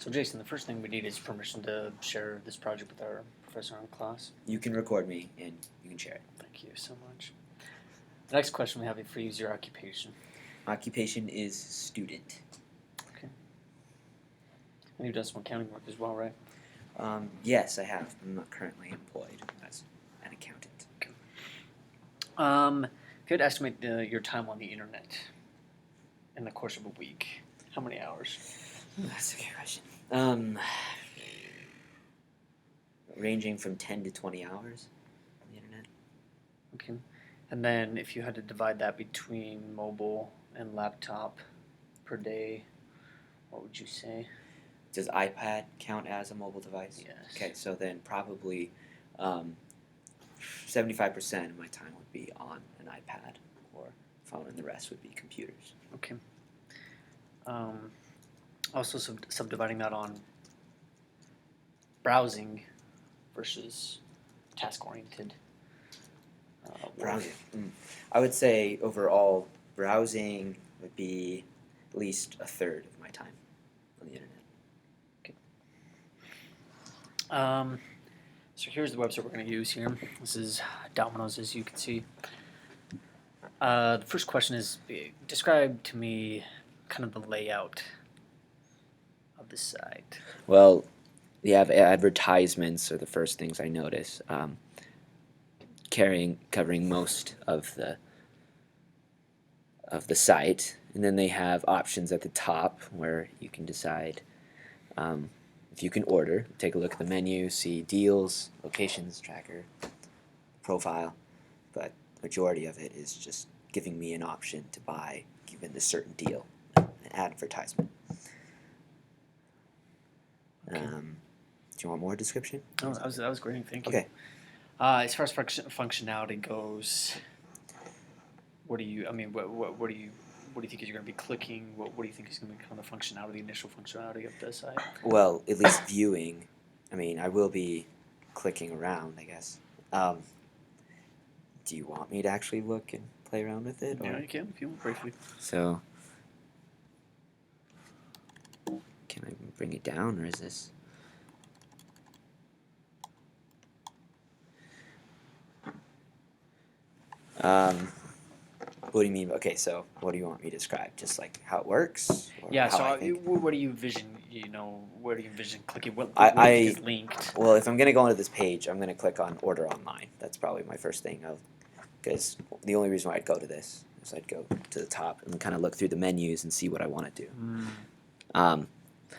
So, Jason, the first thing we need is permission to share this project with our professor in class. You can record me and you can share it. Thank you so much. The next question we have for you is your occupation. Occupation is student. Okay. And you've done some accounting work as well, right? Yes, I have. I'm not currently employed as an accountant. If you had to estimate your time on the internet in the course of a week, how many hours? That's a good question. Ranging from 10 to 20 hours on the internet. Okay. And then if you had to divide that between mobile and laptop per day, what would you say? Does iPad count as a mobile device? Yes. Okay, so then probably 75% of my time would be on an iPad or phone, and the rest would be computers. Okay. Also subdividing that on browsing versus task-oriented. Browsing. I would say overall, browsing would be at least a third of my time on the internet. So here's the website we're going to use here. This is Domino's, as you can see. The first question is, describe to me kind of the layout of the site. Well, you have advertisements are the first things I notice. Covering most of the site, and then they have options at the top where you can decide if you can order. Take a look at the menu, see deals, locations, tracker, profile, but majority of it is just giving me an option to buy given a certain deal, an advertisement. Okay. Do you want more description? Oh, that was great. Thank you. Okay. As far as functionality goes, what do you think is you're going to be clicking? What do you think is going to be kind of the functionality, the initial functionality of the site? Well, at least viewing. I mean, I will be clicking around, I guess. Do you want me to actually look and play around with it? Yeah, you can if you want briefly. So, can I bring it down, or is this? What do you mean? Okay, so what do you want me to describe? Just like how it works? Yeah. How So, I think? what do you envision? Where do you envision clicking? What I- do you think is linked? Well, if I'm gonna go into this page, I'm gonna click on Order Online. That's probably my first thing, because the only reason why I'd go to this is I'd go to the top and kind of look through the menus and see what I want to do.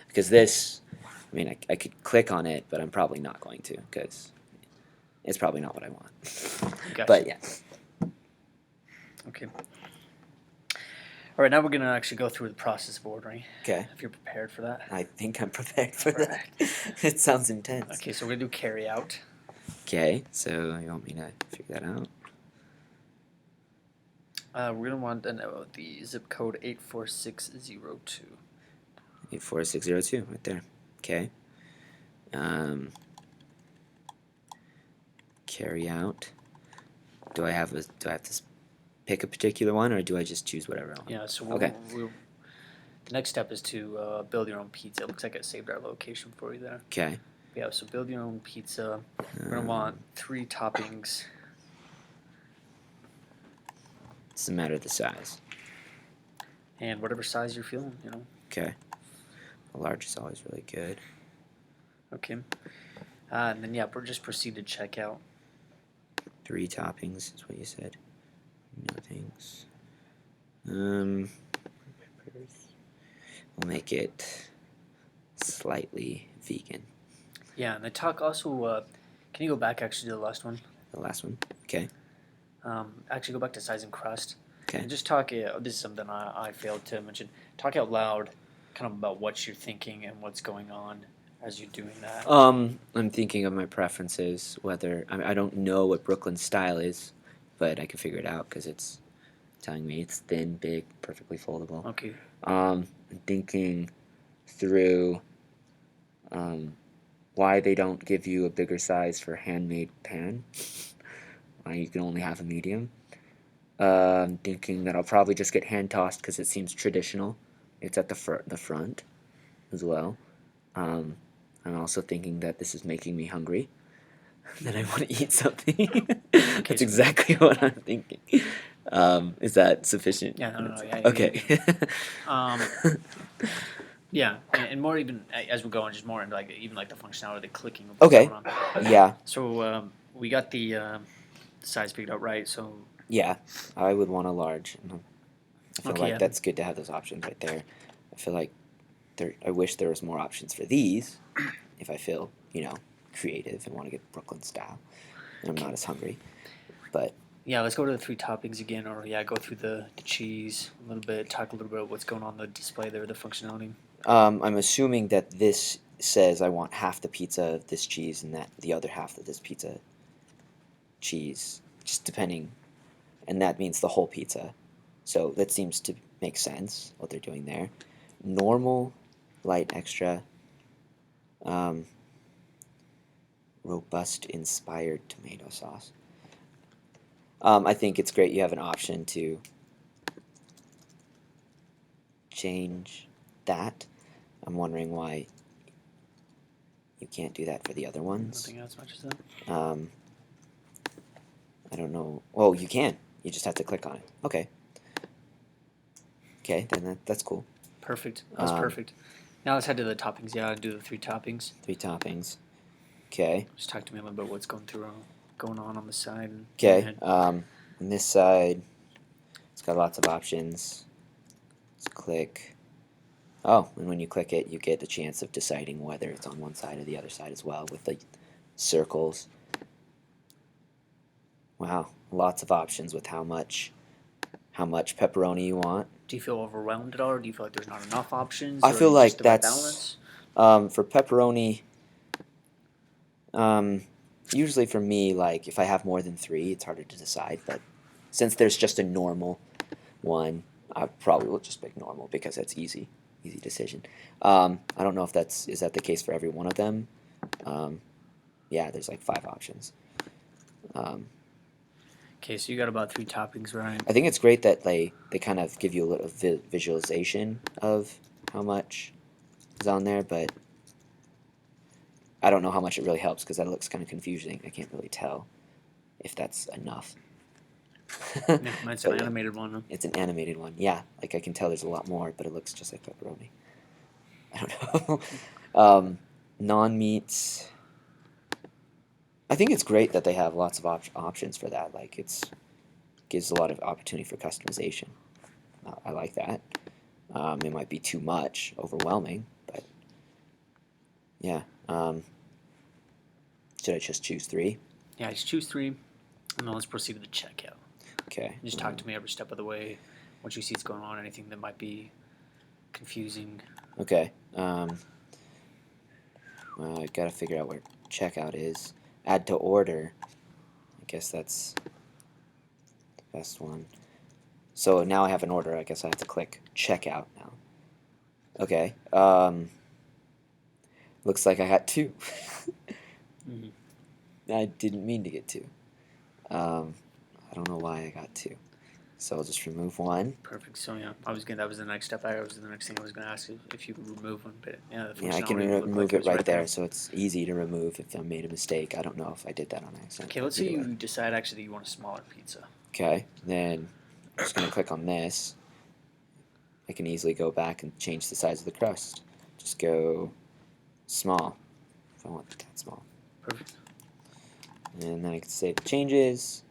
Because this, I mean, I could click on it, but I'm probably not going to because it's probably not what I want. Gotcha. But yeah. Okay. All right, now we're going to actually go through the process of ordering. Okay. If you're prepared for that. I think I'm prepared for that. Right. It sounds intense. Okay, so we're going to do carry out. Okay, so you want me to figure that out? We're going to want to know the zip code 84602. 84602, right there. Okay. Carry out. Do I have to pick a particular one, or do I just choose whatever I want? Yeah, so Okay. The next step is to build your own pizza. It looks like it saved our location for you there. Okay. Yeah, so build your own pizza. We're going to want 3 toppings. Doesn't matter the size. And whatever size you're feeling, Okay. A large is always really good. Okay. And then, yeah, we're just proceed to checkout. 3 toppings is what you said. No thanks. We'll make it slightly vegan. Yeah, and the talk also, can you go back actually to the last one? The last one? Okay. Actually go back to size and crust. Okay. And just talk, this is something I failed to mention, talk out loud kind of about what you're thinking and what's going on as you're doing that. I'm thinking of my preferences, whether, I don't know what Brooklyn style is, but I can figure it out because it's telling me it's thin, big, perfectly foldable. Okay. I'm thinking through why they don't give you a bigger size for handmade pan. Why you can only have a medium. I'm thinking that I'll probably just get hand tossed because it seems traditional. It's at the front as well. I'm also thinking that this is making me hungry. That I want to eat something. That's so- exactly what I'm thinking. Is that sufficient? Yeah, no, yeah. Okay. Um, yeah, and more even as we go on, just more into like even like the functionality, the clicking of what's Okay. going on. Yeah. So we got the size figured out, right? So Yeah. I would want a large. I feel Okay, like yeah. that's good to have those options right there. I feel like I wish there was more options for these. If I feel creative and want to get Brooklyn style, and I'm not as hungry. But yeah, let's go to the three toppings again, or yeah, go through the cheese a little bit, talk a little bit about what's going on the display there, the functionality. I'm assuming that this says I want half the pizza of this cheese and that the other half of this pizza cheese, just depending, and that means the whole pizza. So that seems to make sense what they're doing there. Normal, light, extra, um, robust, inspired tomato sauce. I think it's great you have an option to change that. I'm wondering why you can't do that for the other ones. Nothing else much as that. I don't know. Oh, you can. You just have to click on it. Okay. Okay, then that's cool. Perfect. That's perfect. Now let's head to the toppings. Yeah, do the three toppings. 3 toppings. Okay. Just talk to me a little bit what's going on the side. And Okay. On this side, it's got lots of options. Let's click. Oh, and when you click it, you get the chance of deciding whether it's on one side or the other side as well with the circles. Wow, lots of options with how much pepperoni you want. Do you feel overwhelmed at all, or do you feel like there's not enough options? I or feel like just the right that's balance? for pepperoni. Usually for me, like if I have more than 3, it's harder to decide. But since there's just a normal one, I probably will just pick normal because it's easy decision. I don't know if is that the case for every one of them. Yeah, there's like 5 options. Okay, so you got about 3 toppings, right? I think it's great that they kind of give you a little visualization of how much is on there, but I don't know how much it really helps because that looks kind of confusing. I can't really tell if that's enough. Yeah, mine's an But yeah, animated one. Huh? it's an animated one. Yeah, like I can tell there's a lot more, but it looks just like pepperoni. I don't know. Non-meats. I think it's great that they have lots of options for that. Like gives a lot of opportunity for customization. I like that. It might be too much, overwhelming, but yeah. Should I just choose 3? Yeah, just choose 3, and then let's proceed to the checkout. Okay. Just talk to me every step of the way. What you see is going on, anything that might be confusing. Okay. Well, I gotta figure out where checkout is. Add to order. I guess that's the best one. So now I have an order. I guess I have to click checkout now. Okay. Looks like I got 2. I didn't mean to get 2. I don't know why I got 2. So I'll just remove 1. Perfect. So yeah, that was the next step. That was the next thing I was going to ask you if you could remove one. But yeah, the Yeah, I can functionality looked remove like it was right there, so it's easy to remove if I made a mistake. I don't know if I did that on accident. Okay, let's say Either you way. decide actually that you want a smaller pizza. Okay, then I'm just going to click on this. I can easily go back and change the size of the crust. Just go small if I want that small. Perfect. And then I can save the changes.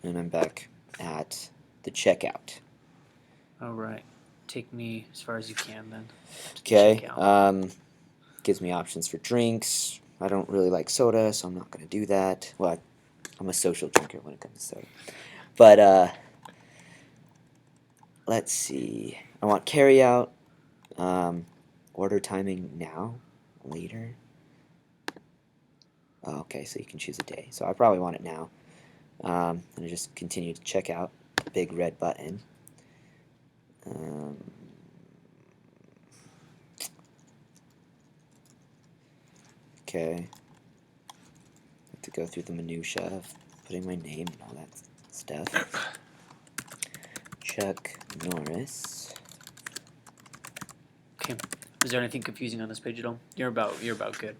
And I'm back at the checkout. All right. Take me as far as you can then. to the Okay, checkout. gives me options for drinks. I don't really like soda, so I'm not going to do that. Well, I'm a social drinker when it comes to soda. But, let's see. I want carryout. Order timing now, later. Oh, okay, so you can choose a day. So I probably want it now. And I just continue to check out the big red button. Okay. Have to go through the minutia of putting my name and all that stuff. Chuck Norris. Okay. Is there anything confusing on this page at all? You're about good.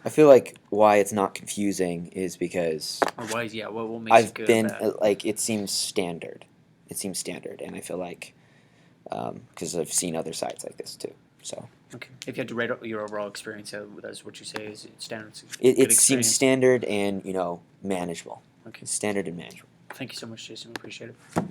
I feel like why it's not confusing is because Or why? Yeah. What makes it I've good? been or bad? like it seems standard. It seems standard, and I feel like because I've seen other sites like this too. So Okay. If you had to rate your overall experience, that's what you say is standard. it good seems experience. standard and manageable. Okay. Standard and manageable. Thank you so much, Jason. Appreciate it.